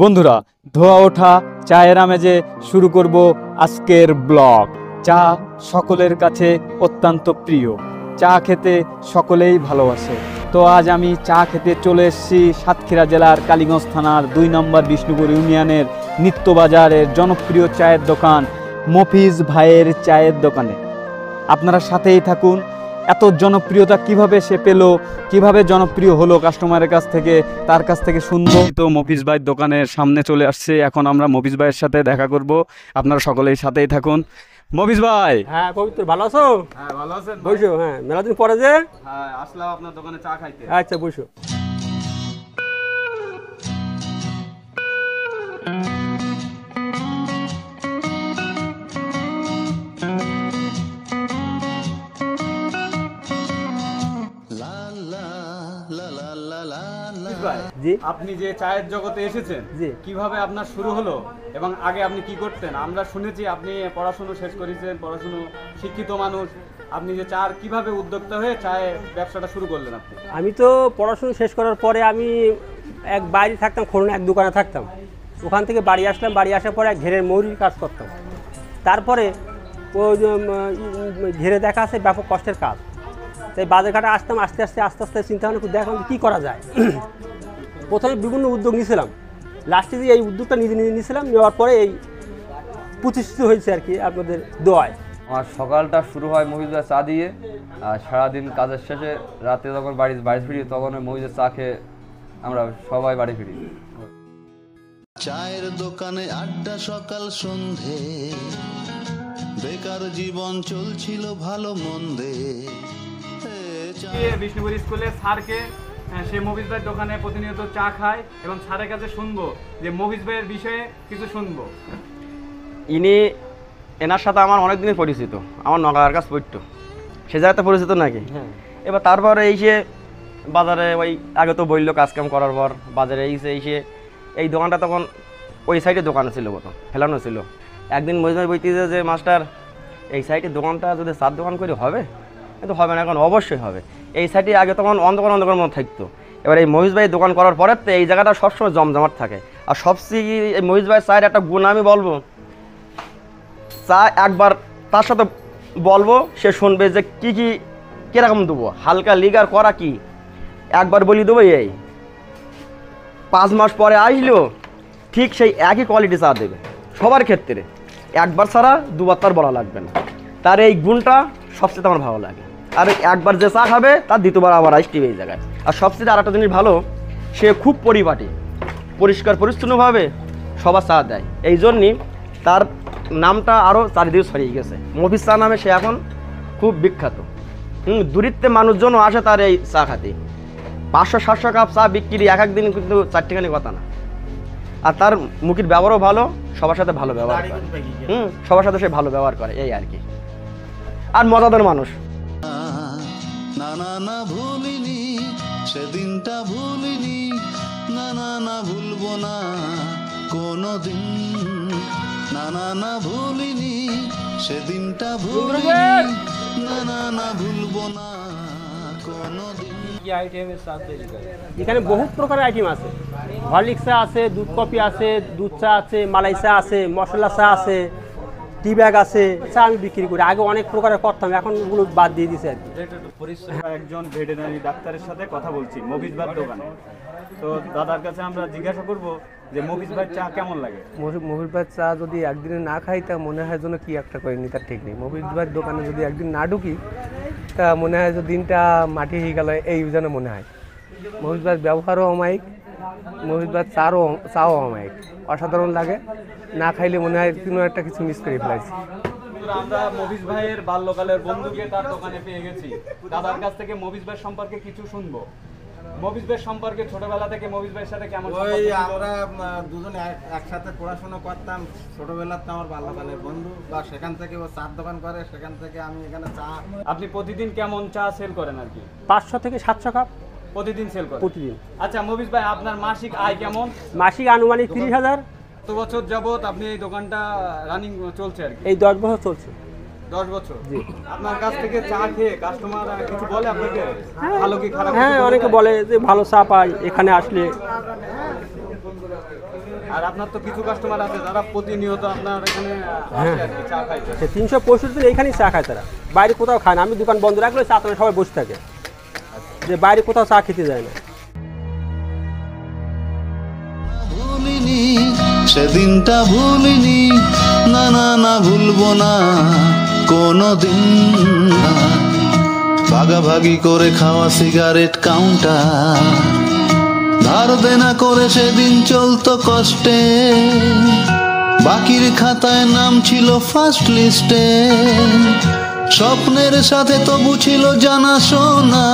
বন্ধুরা, ধোয়া ওঠা চায়ের আমেজে শুরু করব আজকের ব্লগ। চা সকলের কাছে অত্যন্ত প্রিয়, চা খেতে সকলেই ভালোবাসে। তো আজ আমি চা খেতে চলে এসেছি সাতক্ষীরা জেলার কালীগঞ্জ থানার 2 নম্বর বিষ্ণুপুর ইউনিয়নের নিত্যবাজারের জনপ্রিয় চায়ের দোকান মফিজ ভাইয়ের চায়ের দোকানে। আপনারা সাথেই থাকুন। এত জনপ্রিয়তা কিভাবে সে পেল, কিভাবে জনপ্রিয় হলো কাস্টমারের কাছ থেকে, তার কাছ থেকে শুনবো। তো মফিজ ভাইয়ের দোকানের সামনে চলে আসছে, এখন আমরা মফিজ ভাইয়ের সাথে দেখা করব। আপনারা সকলেই সাথেই থাকুন। মফিজ ভাই। হ্যাঁ পবিত্র, ভালো আছো? হ্যাঁ ভালো আছেন। বসো। হ্যাঁ মেলা দিন পরে যে। হ্যাঁ আসলাম আপনার দোকানে চা খাইতে। আচ্ছা বসো। জি, আপনি যে চায়ের জগতে এসেছেন, জি, কিভাবে আপনার শুরু হলো এবং আগে আপনি কি করতেন? আমরা শুনেছি আপনি পড়াশোনা শেষ করেছেন, পড়াশোনা শিক্ষিত মানুষ। আপনি যে চার কিভাবে উদ্যোক্তা হয়ে চায়ের ব্যবসাটা শুরু করলেন আপনি? আমি তো পড়াশোনা শেষ করার পরে আমি এক বাইরে থাকতাম, খুলনা এক দোকানে থাকতাম। ওখান থেকে বাড়ি আসলাম, বাড়ি আসার পরে এক ঘেরের মৌরির কাজ করতাম। তারপরে ওই ঘেরে দেখা আছে ব্যাপক কষ্টের কাজ, তাই বাজার ঘাটে আসতাম। আস্তে আস্তে চিন্তা ভাবনা করে দেখলাম কী করা যায়। প্রথমে বিভিন্ন উদ্যোগ নিয়েছিলাম, লাস্টে দিয়ে এই উদ্যোগটা নিজে নিয়েছিলাম। নেওয়ার পরে এই প্রতিষ্ঠিত হয়েছে আর কি আপনাদের দোয়ায়। আমার সকালটা শুরু হয় মফিজের চা দিয়ে, আর সারাদিন কাজের শেষে রাতে যখন বাড়ি ফিরি তখন ওই মফিজের চা খেয়ে আমরা সবাই বাড়ি ফিরি। চায়ের দোকানে আড্ডা সকাল সন্ধে, বেকার জীবন চলছিল ভালো মন্দে। বিষ্ণুপুর স্কুলের স্যারকে, সে মফিজ ভাইয়ের দোকানে প্রতিনিয়ত চা খায় এবং স্যারের কাছে শুনবো যে মফিজ ভাইয়ের বিষয়ে কিছু শুনবো। এনার সাথে আমার অনেক দিনের পরিচিত, আমার নগার কাছে পড়তো, সে জায়গাতে পরিচিত নাকি। হ্যাঁ, এবার তারপরে এইসে বাজারে ওই আগে তো বললো কাজকাম করার পর বাজারে এসে এই দোকানটা তখন ওই সাইডে দোকান ছিল, মতো ফেলানো ছিল। একদিন মহিজ ভাই বলতেছে যে মাস্টার এই সাইডে দোকানটা যদি চার দোকান করে হবে, কিন্তু হবে না, এখন অবশ্যই হবে। এই সাইডে আগে তখন অন্ধকার মতো থাকতো। এবার এই মহিজ ভাই দোকান করার পরে তো এই জায়গাটা সবসময় জমজমাট থাকে। আর সবচেয়ে এই মহিজ ভাইয়ের চায়ের একটা গুণ আমি বলবো, চা একবার তার সাথে বলবো, সে শুনবে যে কী কীরকম দেবো, হালকা লিগার করা কি, একবার বলি দেবো। এই 5 মাস পরে আসলেও ঠিক সেই একই কোয়ালিটি চা দেবে সবার ক্ষেত্রে, একবার ছাড়া দুবার তার বলা লাগবে না। তার এই গুণটা সবচেয়ে আমার ভালো লাগে। আর একবার যে চা খাবে তার দ্বিতীয়বার আবার আসবে এই জায়গায়। আর সবচেয়ে আর একটা জিনিস ভালো, সে খুব পরিপাটি, পরিষ্কার পরিচ্ছন্নভাবে সবার চা দেয়। এই জন্যই তার নামটা আরও চারিদিকে ছড়িয়ে গেছে। মফিজ চা নামে সে এখন খুব বিখ্যাত। দূরিত্বে মানুষজনও আসে তার এই চা খাতে। 500-700 কাপ চা বিক্রি এক একদিন কিন্তু 4 কথা না। আর তার মুখের ব্যবহারও ভালো, সবার সাথে ভালো ব্যবহার করে। সবার সাথে সে ভালো ব্যবহার করে, এই আর কি। আর মজাদার মানুষ। না ভুলিনি সেদিনটা, ভুলিনি না ভুলবো না কোনোদিন। না ভুলিনি সেদিনটা, ভুলিনি না ভুলবো না কোনোদিন। এখানে বহুত প্রকারের আইটেম আছে। হরলিক্স চা আছে, দুধ কফি আছে, দুধ চা আছে, মালাই চা আছে, মশলা চা আছে, টি ব্যাগ আছে। চা আমি বিক্রি করি, আগে অনেক প্রকারের করতাম, এখন ওগুলো বাদ দিয়ে দিয়েছে আর কি। একজন ভেটেরিনারি ডাক্তারের সাথে কথা বলছি মফিজ ভাইয়ের দোকানে। তো দাদার কাছে আমরা জিজ্ঞাসা করবো যে মফিজ ভাইয়ের চা কেমন লাগে। মফিজ ভাইয়ের চা যদি একদিনে না খাই তা মনে হয় যেন কি একটা করিনি, তার ঠিক নেই। মফিজ ভাইয়ের দোকানে যদি একদিন না ঢুকি তা মনে হয় যে দিনটা মাটি হয়ে গেল, এই যেন মনে হয়। মফিজ ভাইয়ের ব্যবহারও অমায়িক, মফিজ ভাইয়ের চাও অমায়িক, অসাধারণ লাগে। না খাইলে মনে হয় কোনো একটা কিছু মিস করে ফেলাইছি। আমরা মফিজ ভাইয়ের বাল্যকালের বন্ধুকে তার দোকানে পেয়ে গেছি। দাদার কাছ থেকে মফিজ ভাই সম্পর্কে কিছু শুনবো। মফিজ ভাই সম্পর্কে ছোটবেলা থেকে মফিজ ভাইয়ের সাথে কেমন? ওই আমরা দুজনে একসাথে পড়াশোনা করতাম ছোটবেলাতে, আমার বাল্যকালের বন্ধু। বা সেখান থেকে ও চার দোকান করে, সেখান থেকে আমি এখানে চা। আপনি প্রতিদিন কেমন চা সেল করেন আর কি? 500 থেকে 700 কাপ প্রতিদিন সেল করেন? প্রতিদিন। আচ্ছা মফিজ ভাই, আপনার মাসিক আয় কেমন? মাসিক আনুমানিক 30,000। কত বছর যাবত আপনি এই দোকানটা রানিং চলছে আর কি? এই 10 বছর চলছে। 10 বছর। জি। আপনার কাছ থেকে চা খেয়ে কাস্টমার কিছু বলে আপনাকে, ভালো কি খারাপ? হ্যাঁ, অনেকে বলে যে ভালো চা পাই এখানে আসলে। আর আপনার তো কিছু কাস্টমার আছে যারা প্রতিনিয়ত আপনার এখানে আসে আর কি চা খাইতে। সে 365 দিন এইখানেই চা খায় তারা, বাইরে কোথাও খায় না। আমি দোকান বন্ধ রাখলে চা তো সবাই বসে থাকে, যে বাইরে কোথাও চা খেতে যায় না। ভুলিনি সেদিনটা ভুলিনি, না না না ভুলবো না কোনোদিন। ভাগাভাগি করে খাওয়া সিগারেট কাউন্টার, ধার দেনা করে সেদিন চলতো কষ্টে, বাকির খাতায় নাম ছিল ফার্স্ট লিস্টে। স্বপ্নের সাথে তবু ছিল জানা শোনা,